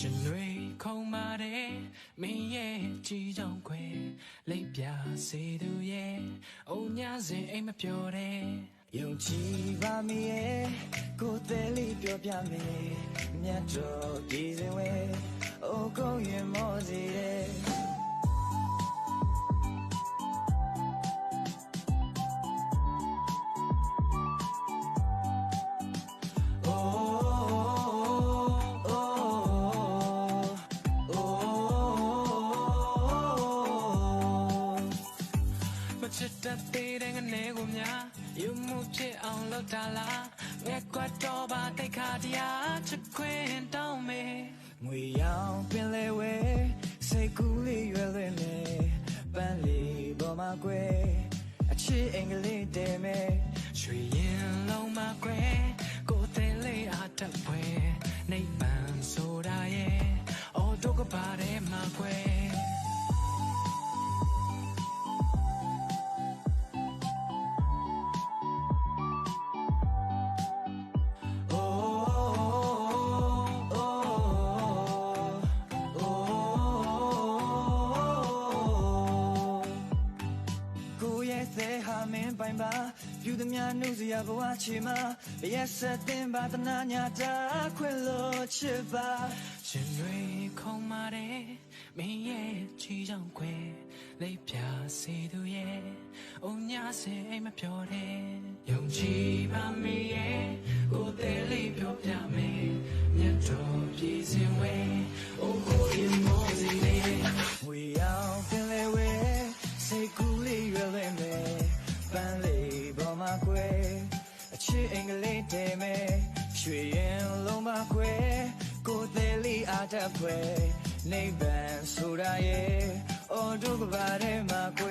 ရှင်တွေခုံပါတယ်မင်းရဲ့ကြည်ကြောင်ခွဲလိပ်ပြစေသူရဲ့အုံညာစဉ်အိမ်မပြောတဲ့ယုံကြည်ပါမည်ရဲ့ကိုယ်သေးလေးပြောပြမယ်မြတ်တော်ပြည်စင်ဝဲအိုကုန်းရင်မောစီရဲ့ချစ်တတ်သေးတဲ့ငနေကိုများယူမှုဖြစ်အောင်လုပ်တာလားငဲ့ကွက်တော့ပါတိတ်ခါတရားချစ်ခွင့်တောင်းမေငွေရောင်ပင်လေဝဲစိတ်ကူးလေးရွယ်လွင်နေပန်းလေးပေါ်မှာကွယ်အချစ်အင်္ဂလိပ်တဲမဲ့ရွှေရင်လုံးမှာကွယ်ကိုယ်သေးလေးအားတက်ပွဲနိဗ္ဗာန်ဆိုတာရဲ့အော်ဒုက္ခပါတဲ့မှာကွယ်ယူသည်များနှုတ်စရာဘဝချေမှာရက်ဆက်တင်ပါတနာညာတာခွင့်လို့ချစ်ပါရှင်တွေခုံပါတယ်မင်းရဲ့ချီကြောင်ခွဲလိပ်ပြစေသူရဲ့အုံညာစေအိမ်မပြောတဲ့ယုံကြည်ပါမင်းရဲ့ကိုယ်သေးလေးပြောပြမယ်မြတ်တော်ပြည်စင်ဝဲအိုကိုရင်မောစီလေးဝေရောက်ပင်လေဝဲစိတ်ကူးလေးရွယ်လွင်မယ်ပန်းလေးပေါ်မှာကွယ်အချစ်အင်္ဂလိပ်တဲမဲ့ရွှေရင်လုံးမှာကွယ်ကိုယ်သေးလေးအားတက်ဖွယ်နိဗ္ဗာန်ဆိုတာရဲ့အော်ဒုက္ခပါထဲမှာကွယ်